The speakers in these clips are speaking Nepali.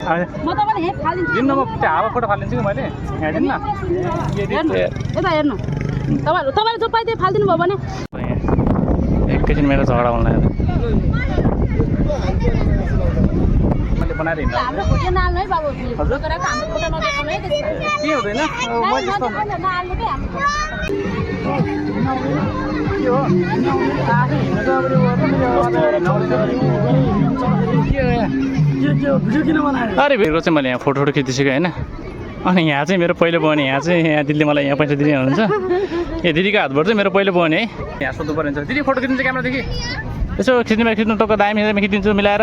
म तपाईलाई यहाँ फालिदिन्छु दिन्न म त्यो हावा फोटो फालिदिन्छु कि मैले यहाँ दिन्न यता हेर्नु तपाईले जो पाइदिए फालिदिनु भयो भने एकैछिन मेरो झगडा हुन लाग्यो मैले बनाएर हिँड्दा हाम्रो फोटो नहाल्नु है बाबु फोटो गरेको हाम्रो फोटो नदेखाउनु है त्यसमा के हुँदैन म जस्तो नहाल्नु के हाम्रो के हो आफै हिँड्नु भिडियो किन बनायो अरे भेटको चाहिँ मैले यहाँ फोटो खिचिसकेँ होइन अनि यहाँ चाहिँ मेरो पहिलो बहिनी यहाँ चाहिँ यहाँ दिदीले मलाई यहाँ पैसा दिने हुनुहुन्छ ए दिदीको हातबाट चाहिँ मेरो पहिलो बहिनी है यहाँ सोध्नु पर्ने हुन्छ दिदी फोटो खिच्नु क्यामेरादेखि यसो खिच्नु टक्क दामी खिचिदिन्छु मिलाएर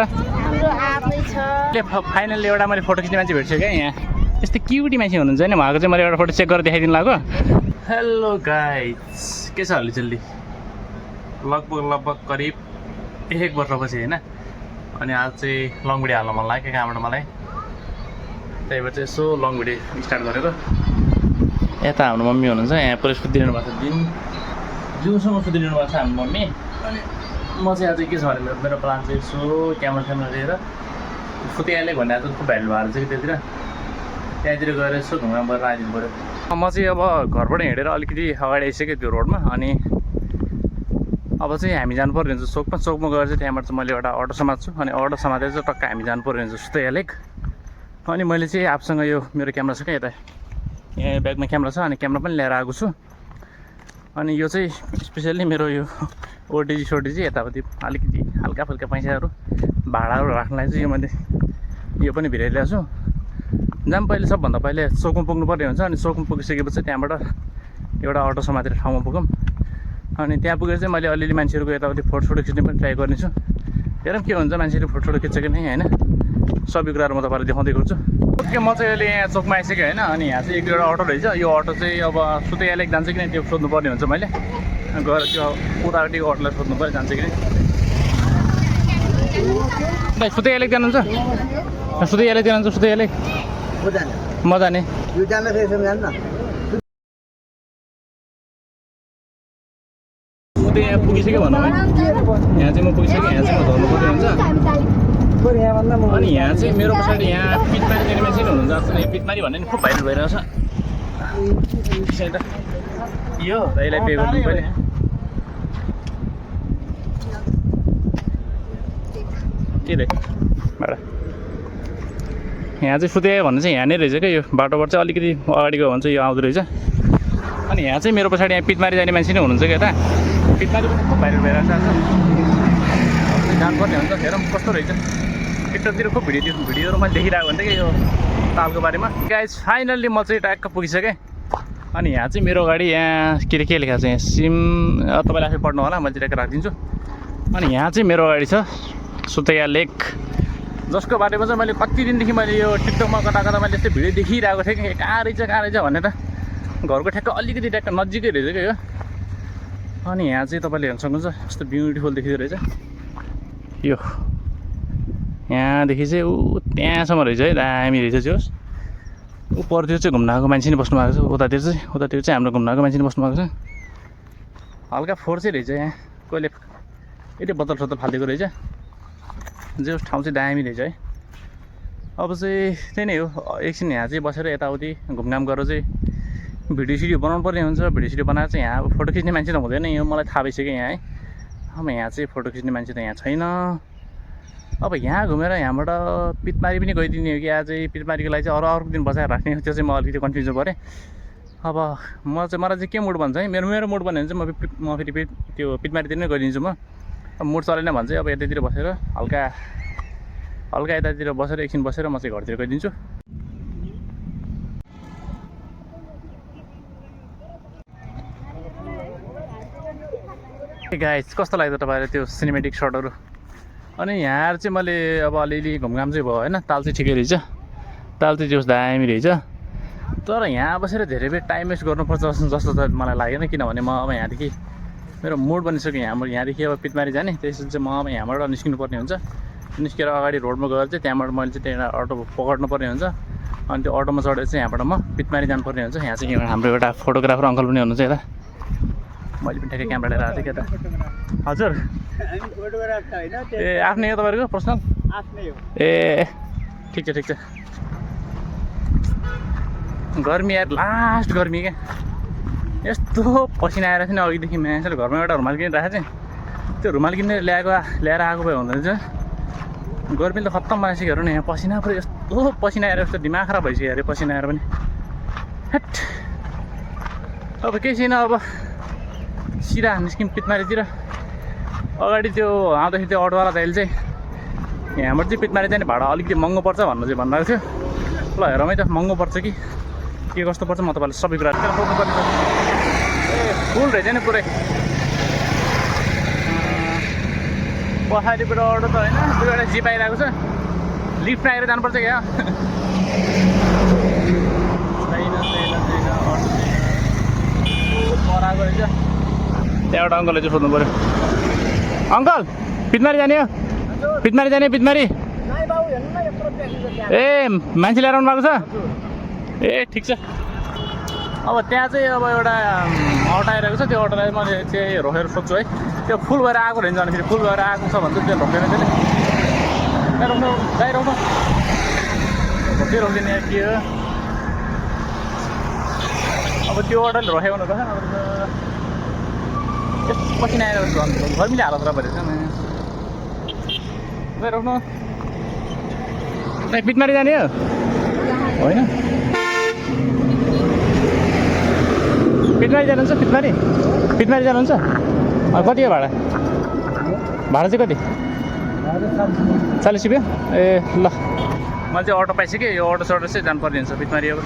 फाइनल्ली एउटा मैले फोटो खिच्ने मान्छे भेट्छु क्या यहाँ यस्तो क्युटी मान्छे हुनुहुन्छ होइन उहाँको चाहिँ मैले एउटा फोटो चेक गरेर देखाइदिनु लाग्यो हेलो गाइस के छ हल्लीचल्ली लगभग करिब 1 वर्षपछि होइन अनि आज चाहिँ लङ भिडियो हाल्न मन लाग्यो कहाँबाट मलाई त्यही भएर चाहिँ यसो लङ भिडियो स्टार्ट गरेको यता हाम्रो मम्मी हुनुहुन्छ यहाँ पुरै सुतिरहनु भएको छ दिन जिउसम्म सुतिरहनु भएको छ हाम्रो मम्मी अनि म चाहिँ आज के छ भने मेरो प्लान चाहिँ यसो क्यामेरा लिएर फुतिहालेँ भन्ने आज खुब भ्यालु भएको छ कि त्यतिर त्यहाँतिर गएर यसो घुम्न गरेर आइदिनु पऱ्यो म चाहिँ अब घरबाट हिँडेर अलिकति अगाडि आइसकेँ त्यो रोडमा अनि अब चाहिँ हामी जानुपर्ने हुन्छ चोकमा गएर चाहिँ त्यहाँबाट चाहिँ मैले एउटा अटो समात्छु अनि अटो समातेर चाहिँ टक्क हामी जानुपर्ने हुन्छ सुतिहालेक अनि मैले चाहिँ आफूसँग यो मेरो क्यामेरा छ क्या यता यहाँ ब्यागमा क्यामेरा छ अनि क्यामेरा पनि लिएर आएको छु अनि यो चाहिँ स्पेसल्ली मेरो यो ओटिजी यताउति अलिकति हल्का फुल्का पैसाहरू भाडाहरू राख्नलाई चाहिँ यो मैले यो पनि भिराइरहेको छु जहाँ पहिले सबभन्दा पहिले चोकमा पुग्नुपर्ने हुन्छ अनि चोकमा पुगिसकेपछि त्यहाँबाट एउटा अटो समातेर ठाउँमा पुगौँ अनि त्यहाँ पुगेर चाहिँ मैले अलिअलि मान्छेहरूको यताउति फोटो खिच्ने पनि ट्राई गर्नेछु हेरौँ के हुन्छ मान्छेले फोटो खिच्छ कि नै होइन सबै कुराहरू म तपाईँलाई देखाउँदै गर्छु ओके म चाहिँ अहिले यहाँ चोकमा आइसकेँ होइन अनि यहाँ चाहिँ एक एउटा अटो रहेछ यो अटो चाहिँ अब सुतिहालेक जान्छ कि नै त्यो सोध्नुपर्ने हुन्छ मैले गएर त्यो उतापट्टिको अटोलाई सोध्नु पऱ्यो जान्छ कि नै सुतिहालेक जानुहुन्छ सुतिहालेक म जाने यहाँ पुगिसक्यो भनौँ है यहाँ चाहिँ म पुगिसकेँ यहाँ चाहिँ म धर्नुपर्ने हुन्छ अनि यहाँ चाहिँ मेरो पछाडि यहाँ पिटमारी दिने मान्छे नै हुनुहुन्छ पिटमारी भन्ने नि खुब भाइरल भइरहेको छ यो दाइलाई पे गर्नु पऱ्यो के रे भाडा यहाँ चाहिँ सुत्यायो भन्ने चाहिँ यहाँ नै रहेछ क्या यो बाटोबाट चाहिँ अलिकति अगाडि गयो भने चाहिँ यो आउँदो रहेछ अनि यहाँ चाहिँ मेरो पछाडि यहाँ पिटमारी जाने मान्छे नै हुनुहुन्छ क्या यता पिटमारी पनि खुब भाइरल भइरहेको छ आज जानुपर्ने हुन्छ हेरौँ कस्तो रहेछ टिकटकतिर खुब भिडियोहरू मैले देखिरहेको हुन्थेँ कि यो तालको बारेमा गाइस फाइनल्ली म चाहिँ ट्याक्क पुगिसकेँ अनि यहाँ चाहिँ मेरो गाडी यहाँ के लेखेको छ यहाँ सिम तपाईँले आफै पढ्नु होला मैले ट्याक्क राखिदिन्छु अनि यहाँ चाहिँ मेरो गाडी छ सुतिहालेक जसको बारेमा चाहिँ मैले कति दिनदेखि मैले यो टिकटकमा कता मैले यस्तो भिडियो देखिरहेको थिएँ कि कहाँ रहेछ भनेर घरको ठ्याक्क अलिकति ट्याक्क नजिकै रहेछ क्या यो अनि यहाँ चाहिँ तपाईँले हेर्न सक्नुहुन्छ यस्तो ब्युटिफुल देखिँदो रहेछ यो यहाँदेखि चाहिँ ऊ त्यहाँसम्म रहेछ है दामी रहेछ त्यो ऊ परतिर चाहिँ घुम्न आएको मान्छे नै बस्नु भएको छ उतातिर चाहिँ हाम्रो घुम्न आएको मान्छे नै बस्नु भएको छ हल्का फोहोर चाहिँ रहेछ यहाँ कहिले यति बोतल फालिदिएको रहेछ जो ठाउँ चाहिँ दामी रहेछ है अब चाहिँ त्यही नै हो एकछिन यहाँ चाहिँ बसेर यताउति घुमघाम गरेर चाहिँ भिडियो बनाउनु पर्ने हुन्छ भिडियो बनाएर चाहिँ यहाँ अब फोटो खिच्ने मान्छे त हुँदैन यो मलाई थाहा भइसक्यो यहाँ है अब यहाँ चाहिँ फोटो खिच्ने मान्छे त यहाँ छैन अब यहाँ घुमेर यहाँबाट पिटमारी पनि गइदिने हो कि आज चाहिँ पिटमारीको लागि चाहिँ अर्को दिन बचाएर राख्ने त्यो चाहिँ म अलिकति कन्फ्युज परेँ अब मलाई चाहिँ के मुड भन्छ है मेरो मुड भन्यो भने चाहिँ म फेरि त्यो पिटमारीतिर नै गइदिन्छु म अब मुड चलेन भने चाहिँ अब यतातिर बसेर हल्का यतातिर बसेर एकछिन बसेर म चाहिँ घरतिर गइदिन्छु गाइस कस्तो लाग्यो तपाईँहरू त्यो सिनेमेटिक सर्टहरू अनि यहाँ चाहिँ मैले अब अलिअलि घुमघाम चाहिँ भयो होइन ताल चाहिँ ठिकै रहेछ ताल चाहिँ त्यो दामी रहेछ तर यहाँ बसेर धेरै बेर टाइम वेस्ट गर्नुपर्छ जस्तो त मलाई लागेन किनभने म अब यहाँदेखि मेरो मुड बनिसक्यो यहाँदेखि अब पिटमारी जाने त्यसपछि चाहिँ म अब यहाँबाट निस्किनु पर्ने हुन्छ निस्केर अगाडि रोडमा गएर चाहिँ त्यहाँबाट मैले चाहिँ त्यहाँ अटो पक्ड्नु पर्ने हुन्छ अनि त्यो अटोमा चढेर चाहिँ यहाँबाट म पिटमारी जानुपर्ने हुन्छ यहाँ चाहिँ हाम्रो एउटा फोटोग्राफर अङ्कल पनि हुनुहुन्छ यता मैले पनि ठ्याक्कै क्यामेरा लिएर आएको थिएँ क्या त हजुर ए आफ्नै हो तपाईँहरूको पर्सनल ए ठिक छ गर्मी यार लास्ट गर्मी क्या यस्तो पसिना आएर थियो नि अघिदेखि मान्छेले घरमा एउटा रुमाल किनेर राखेको चाहिँ त्यो रुमाल किनेर ल्याएर आएको भए हुँदैन रहेछ गर्मीले त खत्तम बनाइसक्यो हेर्नु नि यहाँ पसिना पुरै यस्तो पसिना आएर यस्तो दिमाग खराब भइसक्यो अरे पसिना आएर पनि हेट अब केही छैन अब सिधा निस्क्यौँ पितमारीतिर अगाडि त्यो आउँदाखेरि त्यो अटोवाला दाइले चाहिँ यहाँबाट चाहिँ पितमारी जाने भाडा अलिकति महँगो पर्छ भनिरहेको थियो ल हेरौँ है त महँगो पर्छ कि के कस्तो पर्छ म तपाईँलाई सबै कुरा सोध्नुपर्ने ए फुल रहेछ नि पुरै पछाडिबाट अटो त होइन दुईवटा जिप आइरहेको छ लिफ्ट आएर जानुपर्छ क्या छैन अटो पराएको रहेछ त्यहाँबाट अङ्कलले चाहिँ सोध्नु पऱ्यो अङ्कल पितमारी जाने हो पितमारी ए मान्छे ल्याएर आउनु भएको छ ए ठिक छ अब त्यहाँ चाहिँ अब एउटा अटो आइरहेको छ त्यो अटोलाई मैले चाहिँ रोकेर सोध्छु है त्यो फुल भएर आएको रहेछ अनि फेरि फुल भएर आएको छ भने चाहिँ त्यो रोकेर चाहिँ रोक्नु गाई रोक्नु के रोकिदिने के हो अब त्यो अटोले रोकेको हुनुपर्छ त्यसपछि आएर गर्मीले हालत खराब भइरहेछ गाई रोक्नु पितमारी जाने हो होइन पितमारी जानुहुन्छ पितमारी जानुहुन्छ कति हो भाडा चाहिँ कति 40 रुपियाँ ए ल मैले चाहिँ अटो पाइसकेँ यो अटो चाहिँ जानुपर्ने हुन्छ पितमारी अब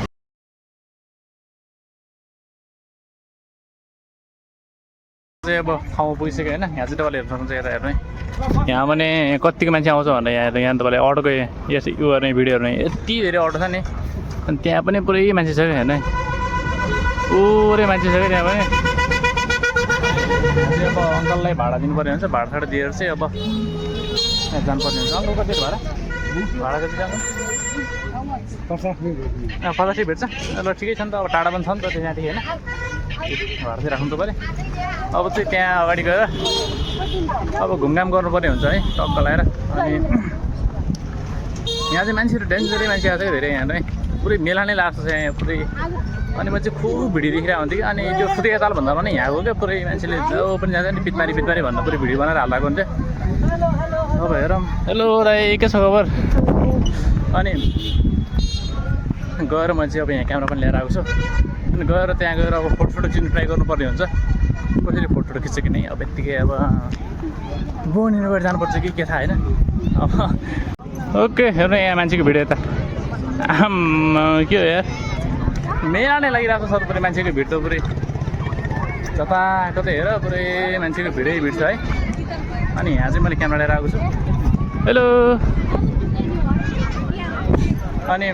अब ठाउँमा पुगिसक्यो होइन यहाँ चाहिँ तपाईँले हेर्नु सक्नुहुन्छ यता हेर्नु यहाँ भने कतिको मान्छे आउँछ भनेर यहाँ तपाईँले अटोको यस यो गर्ने भिडियो हेर्नु यति धेरै अटो छ नि अनि त्यहाँ पनि पुरै मान्छे छ क्या हेर्नु पुरै मान्छे छ क्या त्यहाँ पनि अब अङ्कललाई भाडा दिनुपर्ने हुन्छ भाडा दिएर चाहिँ अब यहाँ जानुपर्ने हुन्छ अङ्कल कति भाडा कति जानु 50 भेट्छ ल ठिकै छ नि त अब टाढा पनि छ नि त त्यहाँदेखि होइन भाडा चाहिँ राख्नु त पऱ्यो अब चाहिँ त्यहाँ अगाडि गएर अब घुमघाम गर्नुपर्ने हुन्छ है टक्क लगाएर अनि यहाँ चाहिँ मान्छेहरू डेन्जरै मान्छे आएको छ क्या धेरै यहाँ नै पुरै मेला नै लाग्छ यहाँ पुरै अनि म चाहिँ खुब भिडियो देखिरहेको हुन्थेँ कि अनि त्यो फुटेको ताल भन्दा पनि यहाँको क्या पुरै मान्छेले जो पनि जान्छ नि पितमारी भन्दा पुरै भिडियो बनाएर हालिरहेको हुन्थ्यो अब हेरौँ हेलो दाइ के छ खबर अनि गएर म चाहिँ अब यहाँ क्यामेरा पनि लिएर आएको छु अनि गएर त्यहाँ गएर अब फोटो चिन्नु ट्राई गर्नुपर्ने हुन्छ कसरी फोटो खिच्छ कि नै अब यत्तिकै अब बोनिनबाट जानुपर्छ कि के थाहा होइन अब ओके हेर्नु यहाँ मान्छेको भिडियो त के हो यार मेला नै लागिरहेको छ पुरै मान्छेको भिड त पुरै जताको त हेर पुरै मान्छेको भिडै भिड छ है अनि यहाँ चाहिँ मैले क्यामेरा लिएर आएको छु हेलो अनि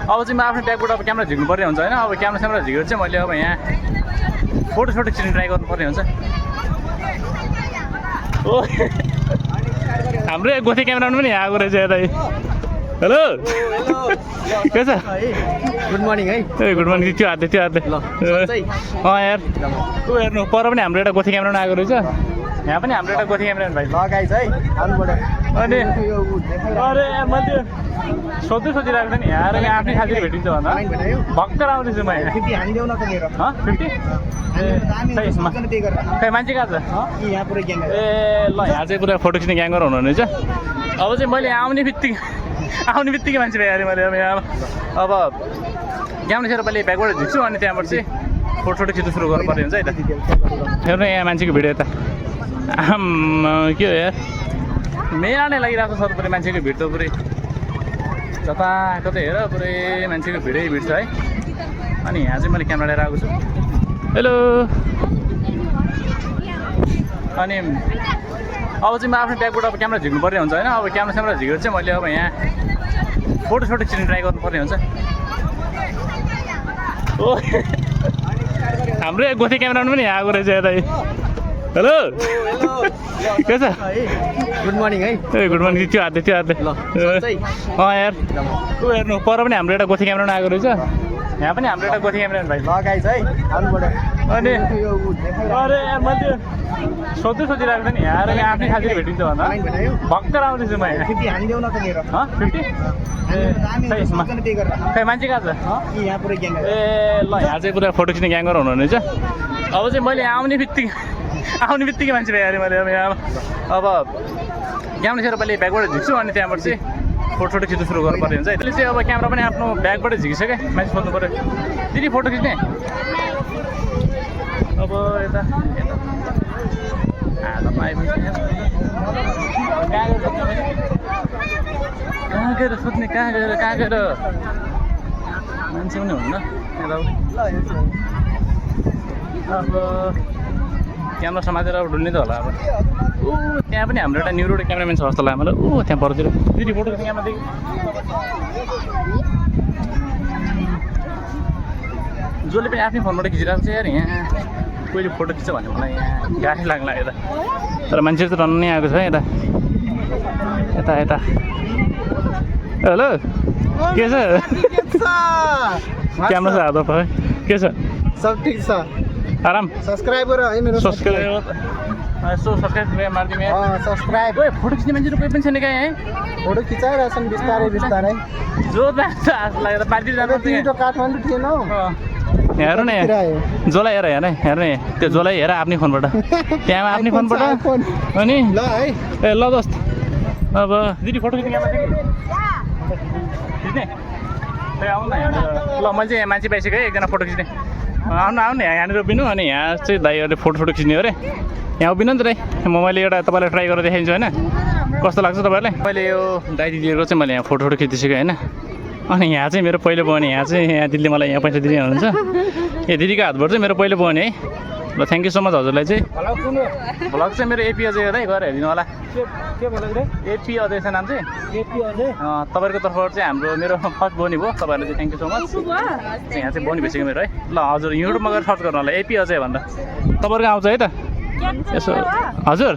अब चाहिँ म आफ्नो ब्यागबाट अब क्यामेरा झिक्नुपर्ने हुन्छ होइन अब क्यामेरा झिकेर चाहिँ मैले अब यहाँ फोटो खिच्ने ट्राई गर्नुपर्ने हुन्छ ओ हाम्रो गोथे क्यामेरामा पनि आएको रहेछ यता हेलो के छ गुड मर्निङ है ए गुड मर्निङ त्यो हात यार ऊ हेर्नु पर पनि हाम्रो एउटा गोथे क्यामेरामा आएको रहेछ यहाँ पनि हाम्रो एउटा गोथे क्यामेरा भाइ लगाइछ है आउनुबाट अनि अरे मैले सोधिरहेको थिएँ नि यहाँ यहाँ आफ्नै साथीले भेटिन्छ भन्दा भर्खर आउँदैछु म यहाँ 50 हानिदेऊ न त मेरो 50 खै मान्छे कहाँ छ यहाँ पुरै ग्याङ ए ल यहाँ चाहिँ पुरा फोटो खिच्ने ग्याङ गराउनु हुनेछ अब चाहिँ मैले आउने बित्तिकै मान्छे भएँ अरे मैले अब यहाँ अब क्यामेरा सेर मैले ब्यागबाट झिक्छु अनि त्यहाँबाट चाहिँ फोटो खिच्नु सुरु गर्नुपर्ने हुन्छ है त हेर्नु यहाँ मान्छेको भिडियो त के हो यार मेला नै लागिरहेको छ पुरै मान्छेको भिड त पुरै जताको त हेर पुरै मान्छेको भिडै भिड छ है अनि यहाँ चाहिँ मैले क्यामेरा लिएर आएको छु हेलो अनि अब चाहिँ म आफ्नो ब्यागबाट अब क्यामेरा झिक्नुपर्ने हुन्छ होइन अब क्यामेरा झिकेर चाहिँ मैले अब यहाँ फोटो खिच्ने ट्राई गर्नुपर्ने हुन्छ ओ हाम्रो गोथे क्यामेरामा पनि आएको रहेछ यता हेलो के छ गुड मर्निङ है ए गुड मर्निङ त्यो हात ल यार ऊ हेर्नु पर पनि हाम्रो एउटा गोथे क्यामेरामा आएको रहेछ यहाँ पनि हाम्रो एउटा गोथे क्यामेरा भाइ लगाइछ है आउनुबाट अनि अरे यार मैले सोधिरहेको थिएँ नि यहाँ आफ्नै खातिर भेटिन्छ भन्दा भर्खर आउँदैछु म यहाँ 50 हानिदेऊ न त मेरो 50 खै मान्छे कहाँ छ यहाँ पुरै ग्याङ ए ल यहाँ चाहिँ पुरा फोटो खिच्ने ग्याङ्गर हुनुहुनेछ अब चाहिँ मैले आउने बित्तिकै मान्छे पाएँ अरे मैले अब यहाँ अब क्यामेरा सेयर मैले ब्यागबाट झिक्छु अनि त्यहाँबाट चाहिँ फोटो खिच्नु सुरु गर्नु पर्ने हुन्छ है त्यसले चाहिँ अब क्यामेरा पनि आफ्नो ब्यागबाट झिकिसक्यो मान्छे सोध्नु पऱ्यो दिदी फोटो खिच्ने अब यता कहाँ गएर सोध्ने कहाँ गएर मान्छे पनि हुन्न अब क्यामेरा समातेर अब डुल्ने त होला अब ऊ त्यहाँ पनि हाम्रो एउटा न्यु रोड क्यामेराम्यान छ जस्तो लाग्यो मलाई ऊ त्यहाँ परतिर दिदी फोटो खिच्ने क्यामेरादेखि जसले पनि आफ्नै फोनबाट खिचिरहेको छ यार यहाँ कोहीले फोटो खिच्छ भने मलाई यहाँ गाह्रो लाग्ला यता तर मान्छेहरू त रन्नै आएको छ यता हेलो के छ क्यामेरा छ हात है के छ सब ठीक छ आराम सब्सक्राइबर है मेरो सब्सक्राइब मारिदिउँ सब्सक्राइब ओए फोटो खिच्ने मान्छेहरू कोही पनि छैन क्या है फोटो खिचाइरहेछन् बिस्तारै जो लाग्छ लागेर पार्टी जानु तिम्रो काठमाडौँ थिएन हौ हेर न जोलाई हेर त्यो जोलाई हेर आफ्नै फोनबाट त्यहाँ आफ्नै फोनबाट अनि ल है ए ल दोस्त अब दिदी फोटो खिच्ने क्यामेरा खिच्ने ए आउनु न ल मैले चाहिँ मान्छे पाइसकेँ एकजना फोटो खिच्ने आउनु यहाँनिर उभिनु अनि यहाँ चाहिँ दाइहरूले फोटो खिच्ने हो अरे यहाँ उभिनु नि त दाइ मैले एउटा तपाईँलाई ट्राई गरेर देखाइदिन्छु होइन कस्तो लाग्छ तपाईँहरूलाई मैले यो दाइ दिदीहरूको चाहिँ मैले यहाँ फोटो खिचिसकेँ होइन अनि यहाँ चाहिँ मेरो पहिलो बहिनी यहाँ चाहिँ यहाँ दिदीले मलाई यहाँ पैसा दिने हुनुहुन्छ ए दिदीको हातबाट चाहिँ मेरो पहिलो बहिनी है ल थ्याङ्क यू सो मच हजुरलाई चाहिँ भ्लग चाहिँ मेरो एपी अजय है गएर हेरिदिनु होला के भन्छ रे एपी अजय छ नाम चाहिँ एपी अजय तपाईँको तर्फबाट चाहिँ हाम्रो मेरो फर्स्ट बहिनी भयो तपाईँहरूले चाहिँ थ्याङ्क यू सो मच यहाँ चाहिँ बहिनी भइसक्यो मेरो है ल हजुर युट्युबमा गएर सर्च गर्नु होला एपी अजय भनेर तपाईँहरूको आउँछ है त यसो हजुर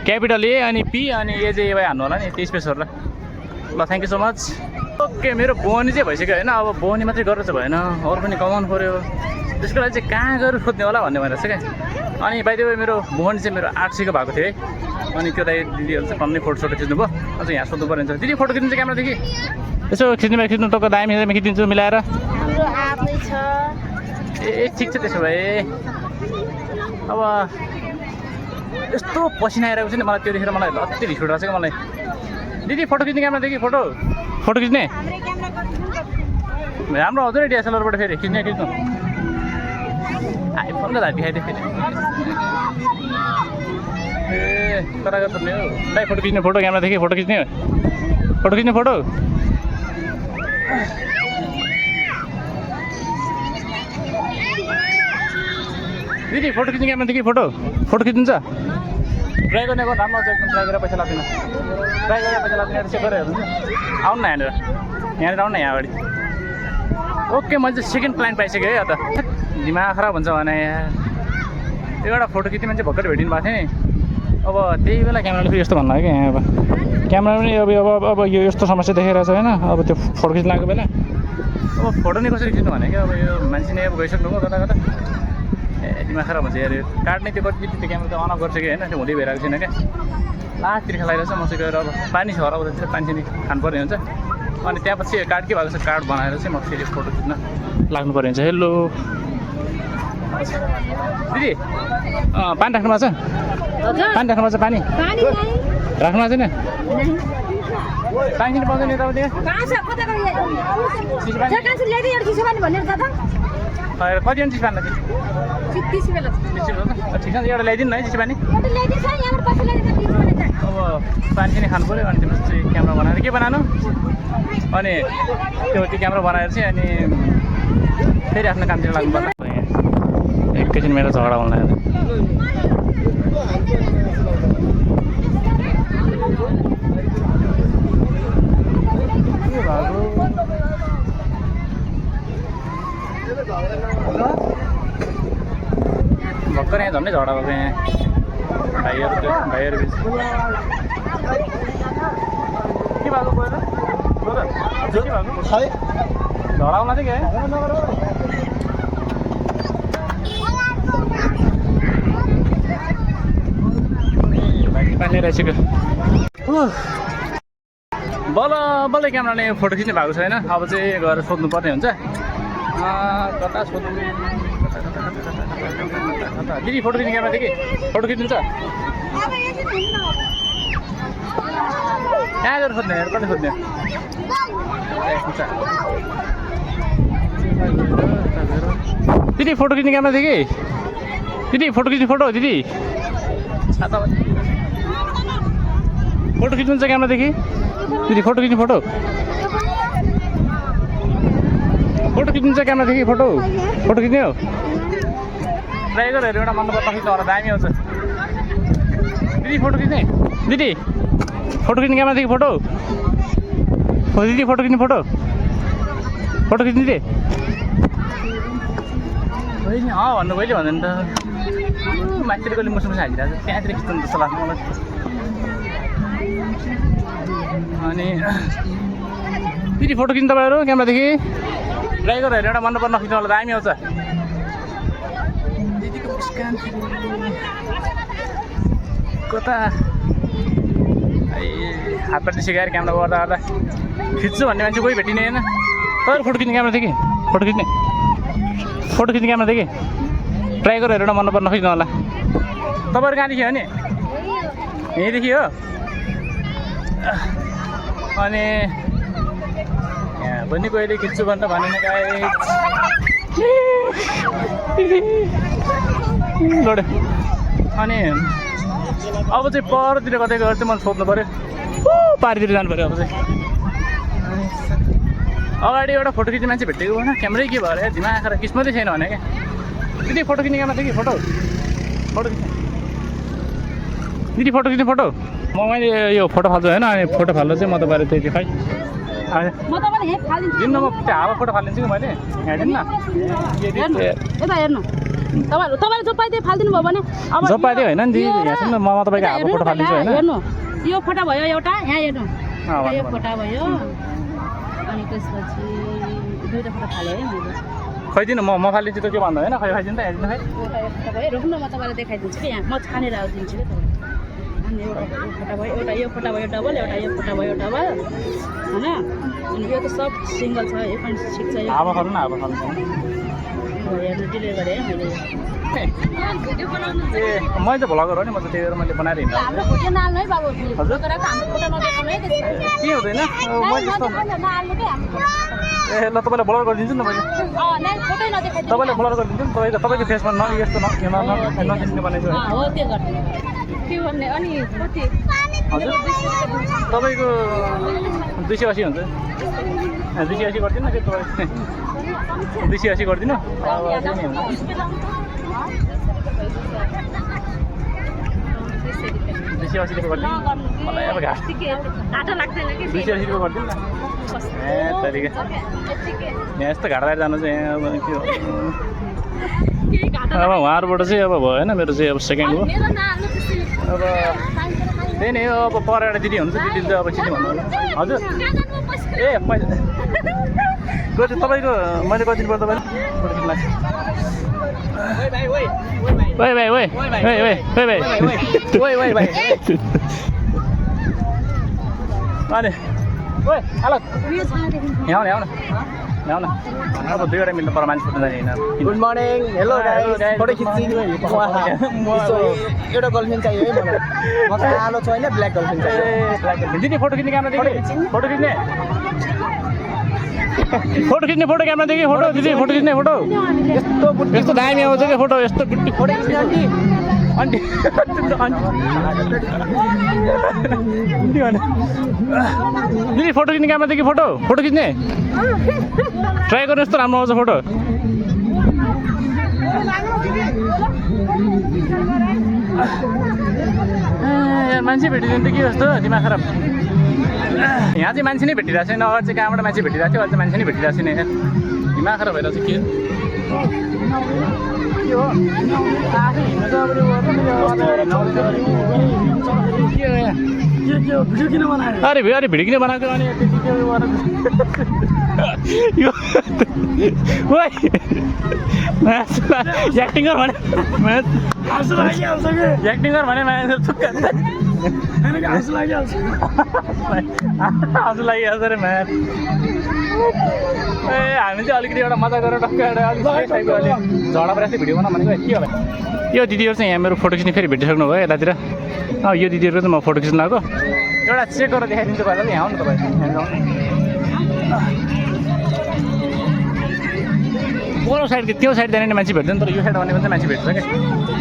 क्यापिटल ए अनि पी अनि ए चाहिँ एवाई हान्नु होला नि त्यो स्पेसहरूलाई ल thank you so much okay मेरो बहिनी चाहिँ भइसक्यो होइन अब बहिनी मात्रै गरेर चाहिँ भएन अरू पनि कमाउनु पऱ्यो त्यसको लागि चाहिँ कहाँ गएर खोज्ने होला भन्ने भइरहेको छ क्या अनि बाइदेव मेरो बहिनी चाहिँ मेरो 800 भएको थियो है अनि त्यो दाइ दिदीहरू चाहिँ टन्नै फोटो खिच्नु भयो अझ यहाँ सोध्नु पर्ने हुन्छ दिदी फोटो खिच्नु चाहिँ क्यामेरादेखि यसो खिच्नु टक्क दामी खिचिदिन्छु मिलाएर ए ठिक छ त्यसो भए अब यस्तो पसिना आइरहेको छ नि मलाई त्यो देखेर मलाई अति रिस उठिरहेको छ क्या मलाई दिदी फोटो खिच्ने क्यामेरादेखि फोटो खिच्ने राम्रो आउँछ नि डिएसएलआरबाट फेरि खिच्नु आइफोनको धार देखाइदियो फेरि ए कता गर्छ नि हो दाइ फोटो खिच्ने क्यामेरादेखि फोटो खिच्ने दिदी फोटो खिच्ने क्यामेरादेखि फोटो खिचिन्छ ट्राई गर्ने राम्रो आउँछ एकदम ट्राई गरेर पैसा लाग्दैन चेक गरेर हेर्नु आउनु न यहाँनिर आउनु न यहाँ अगाडि ओके मैले चाहिँ सेकेन्ड प्लान पाइसकेँ है त दिमाग खराब हुन्छ भने एउटा फोटो खिच्ने मान्छे भर्खर भेटिनु भएको थियो नि अब त्यही बेला क्यामेराले फेरि यस्तो भन्नु लाग्यो क्या यहाँ अब क्यामेरा पनि अब यो यस्तो समस्या देखाइरहेको छ होइन अब त्यो फोटो खिच्नु लागेको बेला अब फोटो नै कसरी खिच्नु भने क्या अब यो मान्छे नै अब गइसक्नुभयो कता ए दिमाग खराब हुन्छ यार यो काट्ने त्यो कति त्यो क्यामेरा त अन गर्छ कि होइन त्यो हुँदै भइरहेको छैन क्या लास्ट तिर्खा लगाइरहेको छ मसँग गएर अब पानी छ हराउँदा पानी चाहिँ खानुपर्ने हुन्छ अनि त्यहाँपछि कार्ड के भएको छ कार्ड बनाएर चाहिँ म फेरि फोटो खिच्न लाग्नुपर्ने हुन्छ हेलो दिदी पानी राख्नु भएको छ पानी राख्नु भएको छैन पानी किन पाउँदैन यताउति कति अनि चिसो पानी ठिक छ एउटा ल्याइदिनु न है चिसो पानी अब पानी पनि खानु पऱ्यो अनि त्यसपछि चाहिँ क्यामेरा बनाएर के बनाउनु अनि त्यो क्यामेरा बनाएर चाहिँ अनि फेरि आफ्नो कामतिर लाग्नु पर्छ एकैछिन मेरो झगडा हुन लाग्यो भर्खर यहाँ झन्डै झगडा भएको यहाँ भाइहरू बिच के भएको गएर झगडा आउन चाहिँ के पानी रहेछ बल्ल बल्ल क्यामेराले फोटो खिच्नु भएको छैन अब चाहिँ गएर सोध्नुपर्ने हुन्छ कता सोध्नु दिदी फोटो खिच्ने क्यामेरा देखि फोटो खिच्नुहुन्छ कहाँ गएर खोज्ने कति खोज्ने दिदी फोटो खिच्ने क्यामेरा देखि दिदी फोटो खिच्ने फोटो दिदी फोटो खिच्नुहुन्छ क्यामेरादेखि दिदी फोटो खिच्ने फोटो फोटो खिच्नुहुन्छ क्यामेरादेखि फोटो फोटो खिच्ने हो ट्राई गरेर एउटा मन नपर्दा खिच्नु होला दामी आउँछ दिदी फोटो खिच्ने दिदी फोटो खिच्ने क्यामेरादेखि फोटो दिदी फोटो खिच्ने फोटो फोटो खिच्ने दिदी होइन भन्नु कहिले भन्दैन त मान्छेले कहिले मुसुमुस हालिरहेको छ त्यहाँतिर खिच्नु जस्तो लाग्छ मलाई अनि दिदी फोटो खिच्नु तपाईँहरू क्यामेरादेखि ट्राई गरेर एउटा मन नपर्दा खिच्नु होला दामी आउँछ दिदीको मुस्कान कता हातपट्टि सिकाएर क्यामेरा गर्दा गर्दा खिच्छु भन्ने मान्छे कोही भेटिने होइन तपाईँहरू फोटो खिच्ने क्यामेरादेखि फोटो खिच्ने क्यामेरादेखि ट्राई गरेर एउटा मन नपर्दा खिच्नु होला तपाईँहरू कहाँदेखि हो नि यहीँदेखि हो अनि यहाँ पनि कहिले खिच्छु भनेर भनेन लड्यो अनि अब चाहिँ परतिर कतै गएर चाहिँ मलाई सोध्नु पऱ्यो पारितिर जानु पऱ्यो अब चाहिँ अगाडि एउटा फोटो खिच्ने मान्छे भेटेको भएन क्यामेरै के भएर दिमाग आएर किस्मतै छैन भने क्या दिदी फोटो खिच्ने क्यामेरा देखि फोटो खिच्ने दिदी फोटो खिच्ने फोटो मैले यो फोटो फाल्छु होइन अनि फोटो फाल्दा चाहिँ म तपाईँहरू त्यति खै दिन्न म त्यो हावा फोटो फालिदिन्छु कि मैले यहाँ दिन्न यता हेर्नु तपाईँले जो पाइदियो फालिदिनु भयो भने अब जो पाइदियो होइन नि दिदी यहाँ सुन्नु म तपाईँको हावा फोटो फालिदिन्छु होइन हेर्नु यो फोटो भयो एउटा यहाँ हेर्नु यो फोटो भयो अनि त्यसपछि दुईवटा फोटो फालेँ है मैले खैदिनु म फालिदिन्छु त के भन्दा होइन खै खाइदिनु त हेरिदिनु खै फोटो भयो रोक्नु म तपाईँलाई देखाइदिन्छु कि यहाँ म छानेर दिन्छु कि अनि एउटा भयो एउटा यो फोटो भयो डबल एउटा यो फोटो भयो डबल होइन अनि यो त सब सिङ्गल छ यो पनि ठिक छ यो हावा फाल्नु न हावा फाल्नु हेर्नु डिलिट गरेँ मैले ए मैले त भ्लगर हो नि म त त्यही भएर मैले बनाएर हिँड्नु हाम्रो फोटो नहाल्नु है बाबु हाम्रो फोटो नदेखाउनु है के हुँदैन मैले त्यस्तो नहाल्नु के हाम्रो ए ल तपाईँलाई ब्लर गरिदिन्छु नि मैले फोटै नदेखाइ तपाईँले ब्लर गरिदिन्छु नि तपाईँको फेसमा यस्तो नचिन्ने बनाएको हो त्यो गर्नु के भन्ने अनि कति हजुर तपाईँको 280 हुन्छ 280 गरिदिनु न के तपाईँ 280 गरिदिनु मलाई अब घाँस 280 रुपियाँ गरिदिनु न ए तरिका यहाँ यस्तो घाटा जानु चाहिँ यहाँ अब के हो अब उहाँहरूबाट चाहिँ अब भएन मेरो चाहिँ अब सेकेन्ड हो अब त्यही नै हो अब पर एउटा दिदी हुन्छ दिदीले चाहिँ अब चिन्ने भन्नु होला हजुर ए पैसा कति तपाईँको मैले कति पर्छ तपाईँले फोटो खिच्नु लाग्छ अनि ओइ हेलो यहाँ आउन ल्याउन अब दुईवटा मिल्नु पर मान्छे फुट्नु जाने good morning hello guys photo खिच्दिनु एउटा गर्लफ्रेन्ड चाहियो है मलाई मसँग कालो छैन ब्ल्याक गर्लफ्रेन्ड चाहियो ब्ल्याक गर्लफ्रेन्ड दिदी फोटो खिच्ने क्यामेरा देखि फोटो खिच्ने फोटो क्यामेरा देखि फोटो दिदी फोटो खिच्ने फोटो यस्तो दामी आउँछ क्या फोटो यस्तो गुड्डी फोटो खिच्ने आन्टी दिदी फोटो खिच्ने क्यामेरा देखि फोटो खिच्ने ट्राई गर्नु यस्तो राम्रो आउँछ फोटो मान्छे भेटिदिनु त के जस्तो दिमाग खराब यहाँ चाहिँ मान्छे नै भेटिरहेको छैन अगाडि चाहिँ कहाँबाट मान्छे भेटिरहेको थियो अहिले चाहिँ मान्छे नै भेटिरहेको छैन दिमाग खराब भइरहेको छ के हो अरे भिडियो किन बनाएको अनि यो ओइ एक्टिङ गर भने एक्टिङ गर भने मान्छे थुक्क आँसु लागिहाल्छ रे म्याथ ए हामी चाहिँ अलिकति एउटा मजा गरेर टक्क एउटा अलिक झडा परेको भिडियो बनाउँ भनेको के होला यो दिदीहरू चाहिँ यहाँ मेरो फोटो खिच्ने फेरि भेटिसक्नु भयो यतातिर यो दिदीहरूको चाहिँ म फोटो खिच्नु आएको एउटा चेक गरेर देखाइदिन्छु पहिला यहाँ आउनु तपाईँ पोलो साइडको त्यो साइड जाने मान्छे भेट्दैन तर यो साइड आउने पनि मान्छे भेट्छ क्या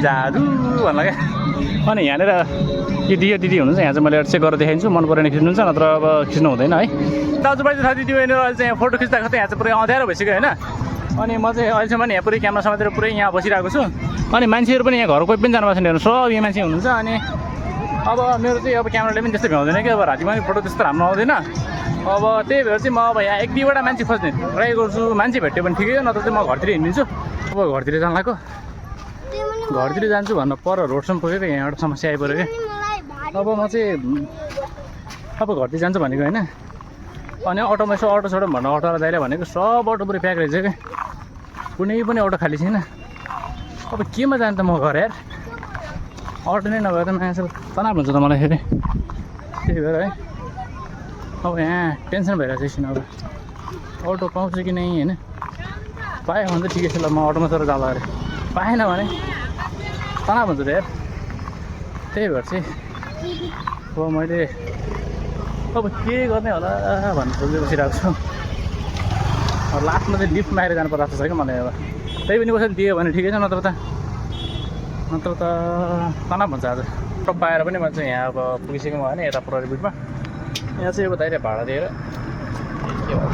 जादु भन्ला क्या अनि यहाँनिर यो दिदी हुनुहुन्छ यहाँ चाहिँ मैले चेक गरेर देखाइदिन्छु मन परेन खिच्नुहुन्छ नत्र अब खिच्नु हुँदैन है दाजुभाइ चाहिँ दिदी बहिनीहरू अहिले चाहिँ यहाँ फोटो खिच्दा खिच्दै यहाँ चाहिँ पुरै अँध्यारो भइसक्यो होइन अनि म चाहिँ अहिलेसम्म यहाँ पुरै क्यामेरा समातेर पुरै यहाँ बसिरहेको छु अनि मान्छेहरू पनि यहाँ घर कोही पनि जानुभएको छैन हेर्नु सब यहाँ मान्छे हुनुहुन्छ अनि अब मेरो चाहिँ अब क्यामेराले पनि त्यस्तो भ्याउँदैन कि अब रातिमा पनि फोटो त्यस्तो राम्रो आउँदैन अब त्यही भएर चाहिँ म अब यहाँ एक दुईवटा मान्छे खोज्ने ट्राई गर्छु मान्छे भेट्यो भने ठिकै हो नत्र चाहिँ म घरतिर हिँडिदिन्छु अब घरतिर जान लाग्यो घरतिर जान्छु भन्न पर रोडसम्म पुगेको यहाँ एउटा समस्या आइपऱ्यो क्या अब म चाहिँ अब घरतिर जान्छु भनेको होइन अनि अटोमा यसो अटो छोडौँ भन्नु अटोवाला दाइले भनेको सब अटो पुरै प्याक रहेछ क्या कुनै पनि अटो खाली छैन अब केमा जानु त म घर यार अटो नै नभए त मान्छे तनाव हुन्छ त मलाई फेरि त्यही भएर है अब यहाँ टेन्सन भइरहेको छ एकछिन अब अटो पाउँछु कि नै होइन पाएँ भने त ठिकै छ ल म अटोमा तर जाला अरे पाएन भने तनाव हुन्छ त यार त्यही भएर चाहिँ अब मैले अब के गर्ने होला भन्नु सोच्दै बसिरहेको छु अब लास्टमा चाहिँ लिफ्ट मागेर जानु पर्छ जस्तो छ क्या मलाई अब त्यही पनि कसैले दियो भने ठिकै छ नत्र त तनाव हुन्छ आज अटो पाएर पनि म चाहिँ यहाँ अब पुगिसकेको भएन यता प्रहरी बुटमा यहाँ चाहिँ अब दाइले भाडा दिएर के भयो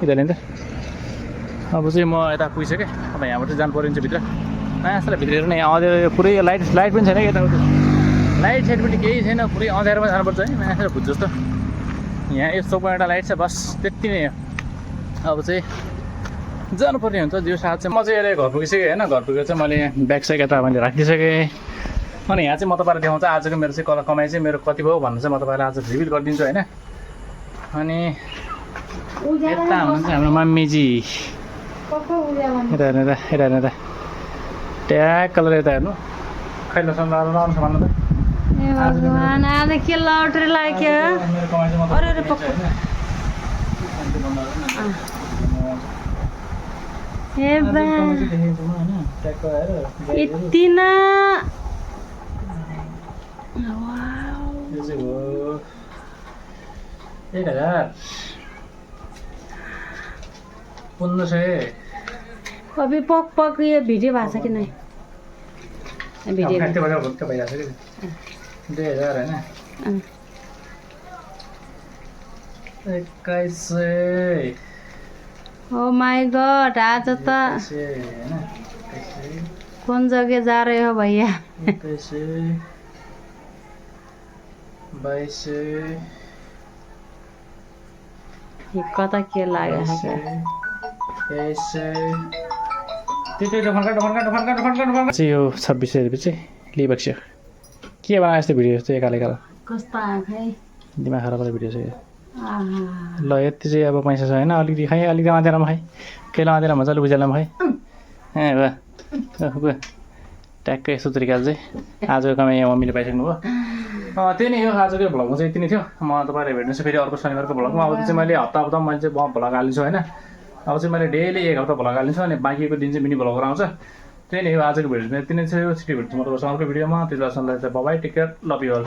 इधर त अब चाहिँ म यता पुगिसकेँ अब यहाँबाट चाहिँ जानु परिन्छ भित्र मासलाई भित्र नै अँध्यारो पुरै लाइट पनि छैन कि यताउति लाइट साइड पनि केही छैन पुरै अँध्यारोमा जानुपर्छ है मासलाई भुत जस्तो यहाँ यस्तो एउटा लाइट छ बस त्यति नै हो अब चाहिँ जानुपर्ने हुन्छ जो साथ चाहिँ म चाहिँ अहिले घर पुगिसकेँ होइन घर पुगेर चाहिँ मैले ब्याग साइक यता मैले राखिदिइसकेँ अनि यहाँ चाहिँ म तपाईँलाई देखाउँछु आजको मेरो चाहिँ कला कमाइ चाहिँ मेरो कति भयो भन्नु चाहिँ म तपाईँलाई आज रिभिल गरिदिन्छु होइन अनि यता हुनुहुन्छ हाम्रो मम्मीजी यता हेर्नु त ट्याग कलर यता हेर्नु खैलो सामान सामान त भगवान आज के लटरी लाग्यो मेरो कमाइ चाहिँ म अरे पक्का यति न 1500 अभी पक ये वीडियो भाषा कि नहीं वीडियो घंटे बजा भुक्का भइरा छ के 2000 हैन 21 ओ माय गॉड आज तो कौन जगह जा रहे हो भैया 22 ये कता के लाग्यो है यो 2600 रुपैयाँ चाहिँ लिइबक्छ के बनाए यस्तो भिडियो चाहिँ एकालेकाल कस्तो आँखा है दिमाग खराब गरेर भिडियो चाहिँ ल यति चाहिँ अब पैसा छ होइन अलिकति खाएँ अलिकति माथेरमा खाएँ केही माथेर मजाले बुझाइलाम खाएँ ए वाह ट्याक्कै यस्तो तरिकाले चाहिँ आजको कमाइ यहाँ मम्मीले पाइसक्नु भयो त्यही नै हो आजको भ्लगमा चाहिँ यति नै थियो म तपाईँले भेट्नुहोस् फेरि अर्को शनिबारको भ्लगमा अब चाहिँ मैले हप्ता मैले चाहिँ भ्लग हालिदिन्छु होइन अब चाहिँ मैले डेली एक हप्ता भ्लग हालिदिन्छु अनि बाँकीको दिन चाहिँ मिनी भ्लगहरू आउँछ त्यही नै हो आजको भिडियो यति नै थियो छिटो भेट्छु म तपाईँसँग अर्को भिडियोमा त्यति बेलासम्मलाई चाहिँ bye take care love you all